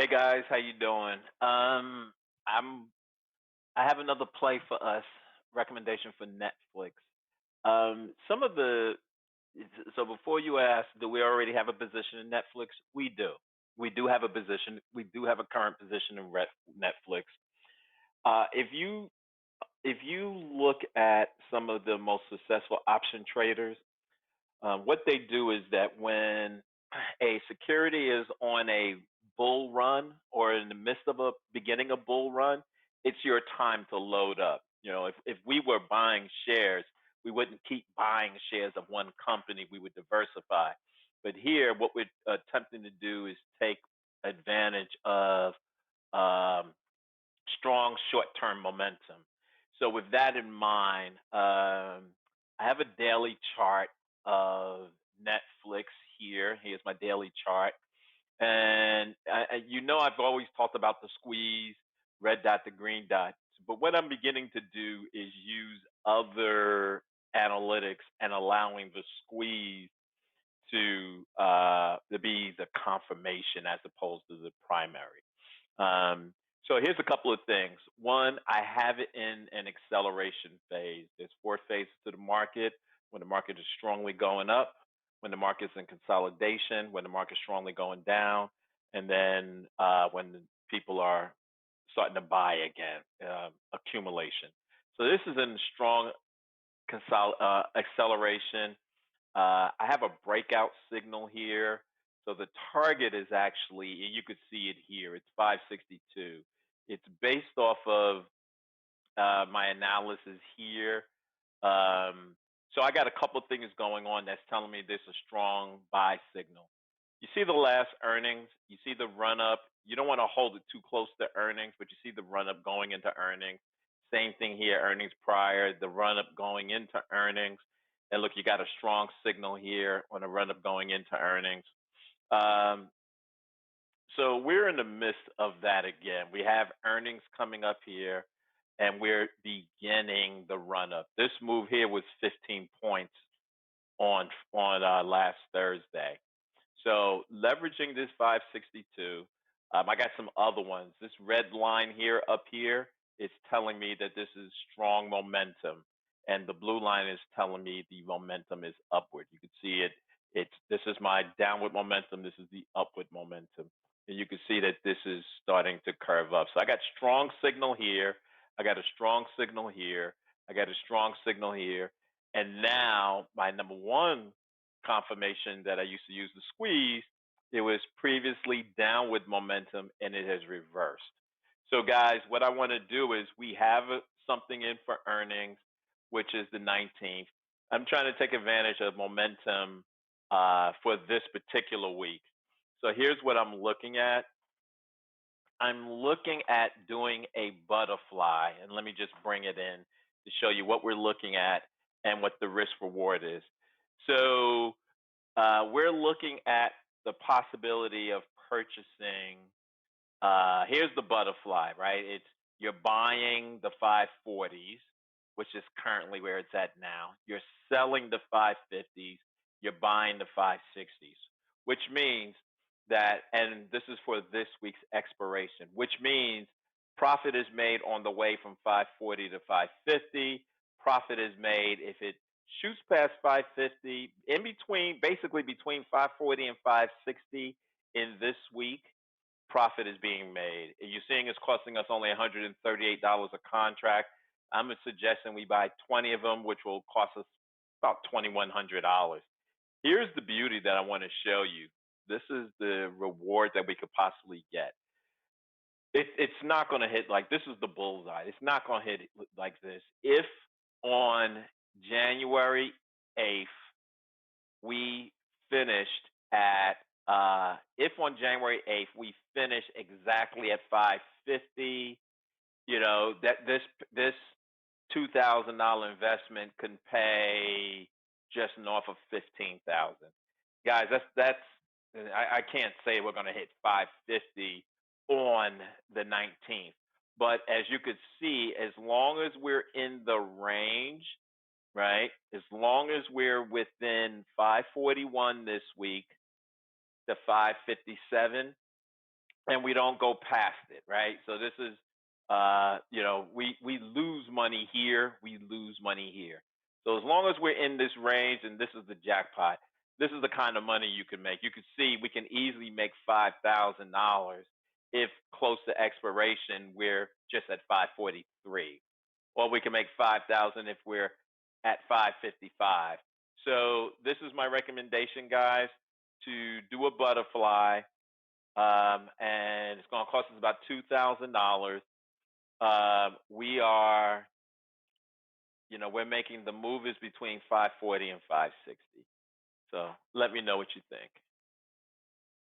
Hey guys, how you doing? I'm I have another play for us. Recommendation for Netflix. Some of the so before you ask, do we already have a position in Netflix? We do. We do have a position. We do have a current position in Netflix. If you look at some of the most successful option traders, what they do is that when a security is on a bull run or in the midst of a beginning a bull run, it's your time to load up. If we were buying shares, we wouldn't keep buying shares of one company, we would diversify. But here, what we're attempting to do is take advantage of um, strong short-term momentum. So with that in mind, I have a daily chart of Netflix here. Here's my daily chart. And I've always talked about the squeeze, red dot to green dot. But what I'm beginning to do is use other analytics and allowing the squeeze to be the confirmation as opposed to the primary. Um, so here's a couple of things. One, I have it in an acceleration phase. There's four phases to the market. When the market is strongly going up, when the market's in consolidation, when the market's strongly going down, and then when people are starting to buy again, accumulation. So this is in strong acceleration. I have a breakout signal here. So the target is actually, you could see it here, it's 562. It's based off of my analysis here. So I got a couple of things going on that's telling me there's a strong buy signal. You see the last earnings, you see the run up. You don't want to hold it too close to earnings, but you see the run up going into earnings. Same thing here, earnings prior, the run up going into earnings. And look, you got a strong signal here on a run up going into earnings. Um, so we're in the midst of that again. We have earnings coming up here, and we're beginning the run up. This move here was 15 points on last Thursday. So leveraging this 562, I got some other ones. This red line here up here is telling me that this is strong momentum, and the blue line is telling me the momentum is upward. You can see it. This is my downward momentum. This is the upward momentum, and you can see that this is starting to curve up. So I got strong signal here. I got a strong signal here. I got a strong signal here, and now my number one confirmation that I used to use the squeeze, it was previously downward momentum and it has reversed. So, guys, what I want to do is we have something in for earnings, which is the 19th. I'm trying to take advantage of momentum for this particular week. So, here's what I'm looking at. I'm looking at doing a butterfly, and let me just bring it in to show you what we're looking at and what the risk reward is. So, we're looking at the possibility of purchasing. Here's the butterfly, right? You're buying the 540s, which is currently where it's at now. You're selling the 550s. You're buying the 560s, which means that, and this is for this week's expiration, which means profit is made on the way from 540 to 550. Profit is made if it shoots past 550, in between, basically between 540 and 560 in this week, profit is being made. You're seeing it's costing us only $138 a contract. I'm suggesting we buy 20 of them, which will cost us about $2,100. Here's the beauty that I want to show you. This is the reward that we could possibly get. It's not going to hit like this is the bullseye. It's not going to hit like this. If on January 8th, we finished at, if on January 8th, we finish exactly at 550, that this $2,000 investment can pay just north of 15,000. Guys, I can't say we're going to hit 550 on the 19th. But as you could see, as long as we're in the range, right, as long as we're within 541 this week to 557, and we don't go past it, right? So this is, we lose money here, we lose money here. So as long as we're in this range, and this is the jackpot, this is the kind of money you can make. You can see we can easily make $5,000 if close to expiration we're just at 543, or we can make 5,000 if we're at 555. So this is my recommendation, guys, to do a butterfly, and it's going to cost us about $2,000. We are, we're making the move is between 540 and 560. So let me know what you think.